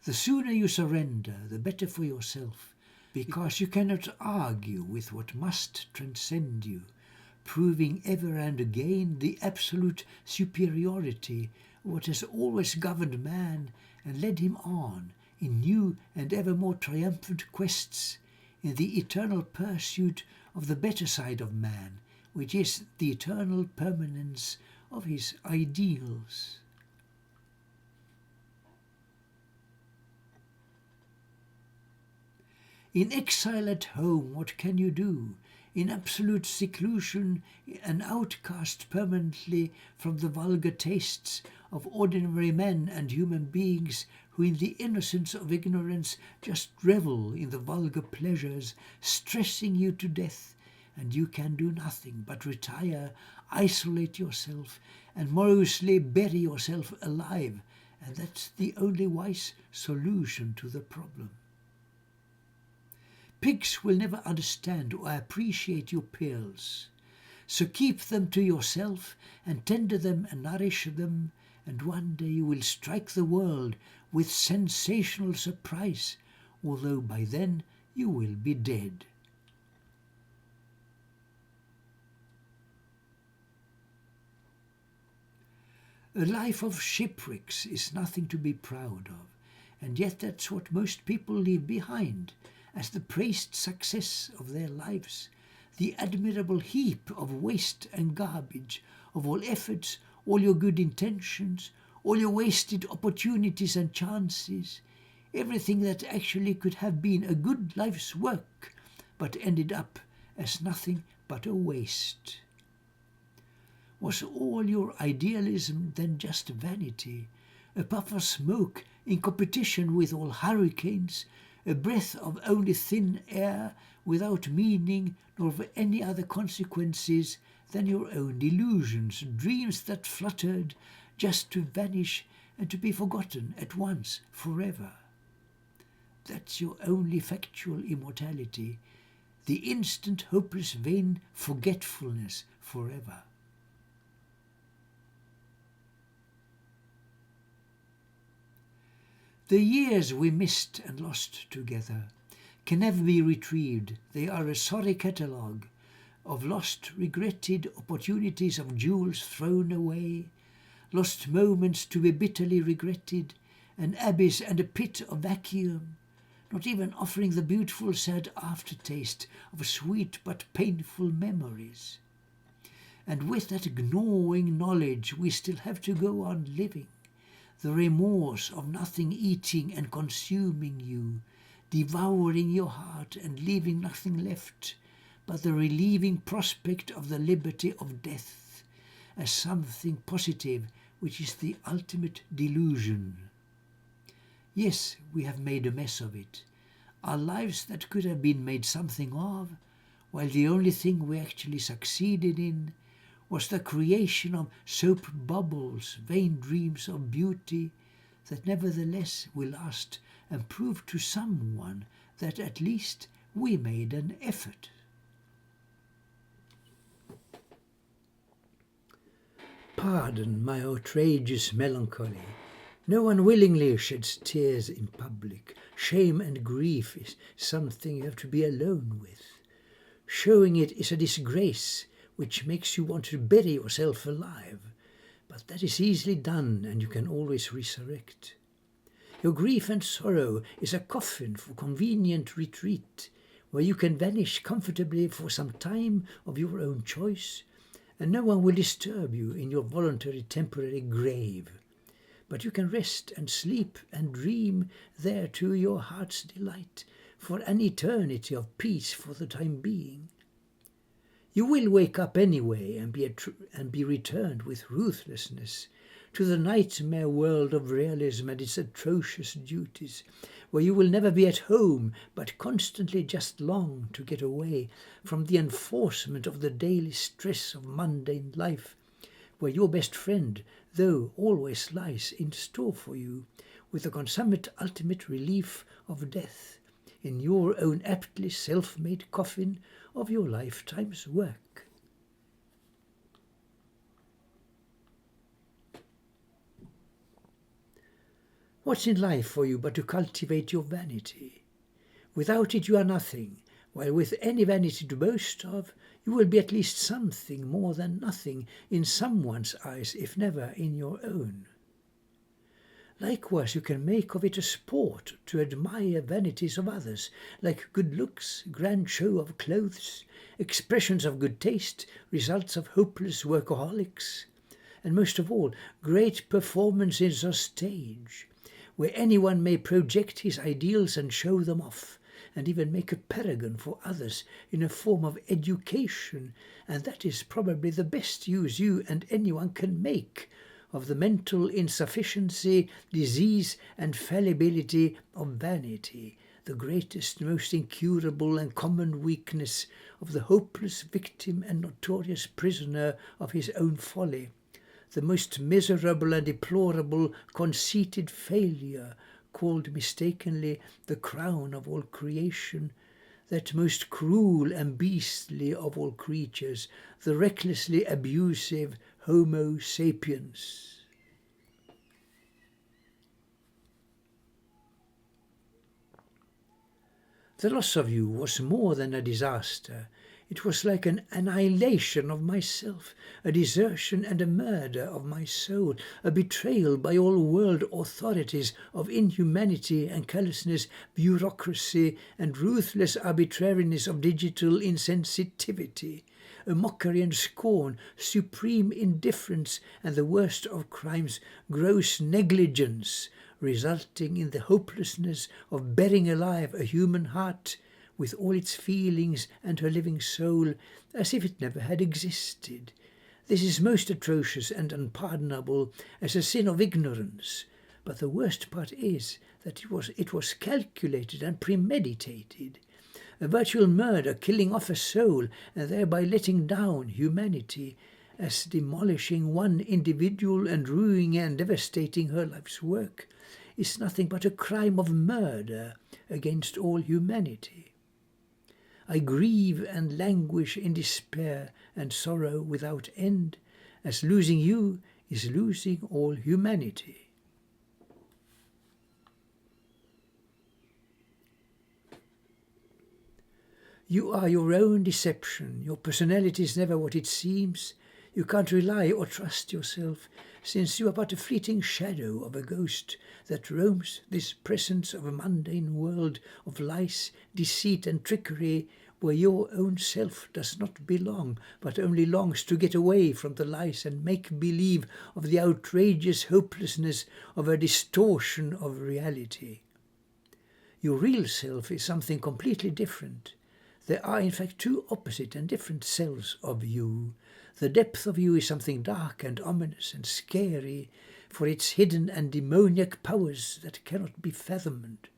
The sooner you surrender, the better for yourself, because you cannot argue with what must transcend you, proving ever and again the absolute superiority of what has always governed man and led him on in new and ever more triumphant quests in the eternal pursuit of the better side of man, which is the eternal permanence of his ideals. In exile at home, what can you do? In absolute seclusion, an outcast permanently from the vulgar tastes of ordinary men and human beings who in the innocence of ignorance just revel in the vulgar pleasures, stressing you to death, and you can do nothing but retire, isolate yourself, and morosely bury yourself alive, and that's the only wise solution to the problem. Pigs will never understand or appreciate your pearls, so keep them to yourself and tender them and nourish them, and one day you will strike the world with sensational surprise, although by then you will be dead. A life of shipwrecks is nothing to be proud of, and yet that's what most people leave behind as the praised success of their lives, the admirable heap of waste and garbage, of all efforts, all your good intentions, all your wasted opportunities and chances, everything that actually could have been a good life's work, but ended up as nothing but a waste. Was all your idealism then just vanity, a puff of smoke in competition with all hurricanes, a breath of only thin air without meaning nor of any other consequences than your own delusions, dreams that fluttered just to vanish and to be forgotten at once forever? That's your only factual immortality, the instant hopeless vain forgetfulness forever. The years we missed and lost together can never be retrieved. They are a sorry catalogue of lost, regretted opportunities, of jewels thrown away, lost moments to be bitterly regretted, an abyss and a pit of vacuum, not even offering the beautiful sad aftertaste of sweet but painful memories. And with that gnawing knowledge we still have to go on living, the remorse of nothing eating and consuming you, devouring your heart and leaving nothing left but the relieving prospect of the liberty of death as something positive, which is the ultimate delusion. Yes, we have made a mess of it, our lives that could have been made something of, while the only thing we actually succeeded in was the creation of soap bubbles, vain dreams of beauty that nevertheless will last and prove to someone that at least we made an effort. Pardon my outrageous melancholy. No one willingly sheds tears in public. Shame and grief is something you have to be alone with. Showing it is a disgrace which makes you want to bury yourself alive. But that is easily done, and you can always resurrect. Your grief and sorrow is a coffin for convenient retreat, where you can vanish comfortably for some time of your own choice, and no one will disturb you in your voluntary temporary grave. But you can rest and sleep and dream there to your heart's delight, for an eternity of peace for the time being. You will wake up anyway and be returned with ruthlessness to the nightmare world of realism and its atrocious duties, where you will never be at home but constantly just long to get away from the enforcement of the daily stress of mundane life, where your best friend, though, always lies in store for you with the consummate ultimate relief of death in your own aptly self-made coffin of your lifetime's work. What's in life for you but to cultivate your vanity? Without it you are nothing, while with any vanity to boast of, you will be at least something more than nothing in someone's eyes, if never in your own. Likewise, you can make of it a sport to admire vanities of others, like good looks, grand show of clothes, expressions of good taste, results of hopeless workaholics, and most of all, great performances on stage, where anyone may project his ideals and show them off, and even make a paragon for others in a form of education, and that is probably the best use you and anyone can make of the mental insufficiency, disease, and fallibility of vanity, the greatest, most incurable and common weakness of the hopeless victim and notorious prisoner of his own folly, the most miserable and deplorable conceited failure, called mistakenly the crown of all creation, that most cruel and beastly of all creatures, the recklessly abusive Homo sapiens. The loss of you was more than a disaster. It was like an annihilation of myself, a desertion and a murder of my soul, a betrayal by all world authorities of inhumanity and callousness, bureaucracy and ruthless arbitrariness of digital insensitivity, a mockery and scorn, supreme indifference, and the worst of crimes, gross negligence, resulting in the hopelessness of burying alive a human heart with all its feelings and her living soul, as if it never had existed. This is most atrocious and unpardonable as a sin of ignorance, but the worst part is that it was calculated and premeditated. A virtual murder, killing off a soul and thereby letting down humanity, as demolishing one individual and ruining and devastating her life's work, is nothing but a crime of murder against all humanity. I grieve and languish in despair and sorrow without end, as losing you is losing all humanity. You are your own deception. Your personality is never what it seems. You can't rely or trust yourself, since you are but a fleeting shadow of a ghost that roams this presence of a mundane world of lies, deceit and trickery, where your own self does not belong, but only longs to get away from the lies and make-believe of the outrageous hopelessness of a distortion of reality. Your real self is something completely different. There are in fact two opposite and different selves of you. The depth of you is something dark and ominous and scary, for its hidden and demoniac powers that cannot be fathomed,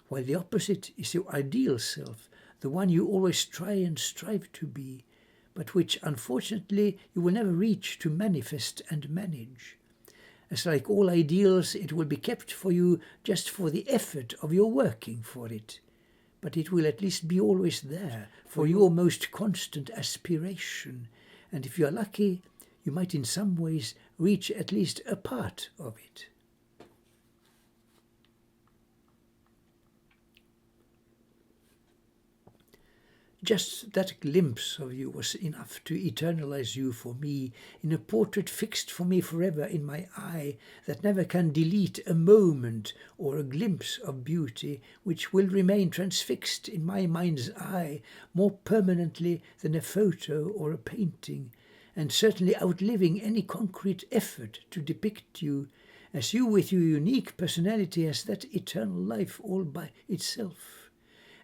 while the opposite is your ideal self, the one you always try and strive to be, but which unfortunately you will never reach to manifest and manage. As like all ideals, it will be kept for you just for the effort of your working for it, but it will at least be always there for your most constant aspiration, and if you are lucky, you might in some ways reach at least a part of it. Just that glimpse of you was enough to eternalize you for me in a portrait fixed for me forever in my eye that never can delete a moment or a glimpse of beauty, which will remain transfixed in my mind's eye more permanently than a photo or a painting, and certainly outliving any concrete effort to depict you, as you with your unique personality has that eternal life all by itself.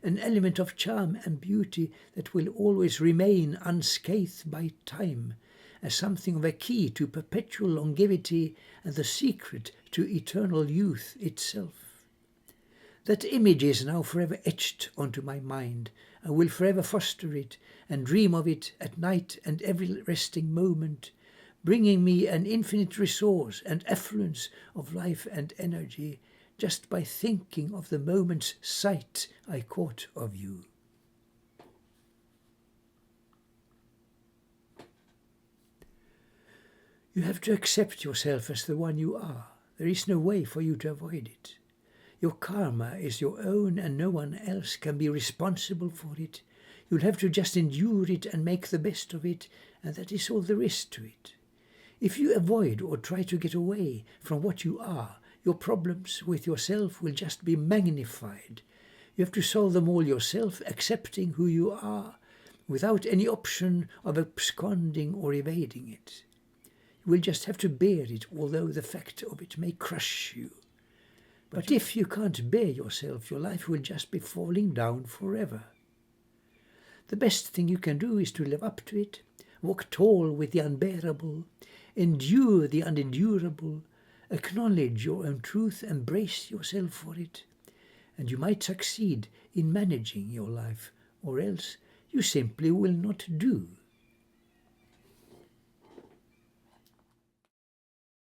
An element of charm and beauty that will always remain unscathed by time, as something of a key to perpetual longevity and the secret to eternal youth itself. That image is now forever etched onto my mind. I will forever foster it and dream of it at night and every resting moment, bringing me an infinite resource and affluence of life and energy, just by thinking of the moment's sight I caught of you. You have to accept yourself as the one you are. There is no way for you to avoid it. Your karma is your own and no one else can be responsible for it. You'll have to just endure it and make the best of it, and that is all there is to it. If you avoid or try to get away from what you are, your problems with yourself will just be magnified. You have to solve them all yourself, accepting who you are, without any option of absconding or evading it. You will just have to bear it, although the fact of it may crush you. But if you can't bear yourself, your life will just be falling down forever. The best thing you can do is to live up to it, walk tall with the unbearable, endure the unendurable, acknowledge your own truth, embrace yourself for it, and you might succeed in managing your life, or else you simply will not do.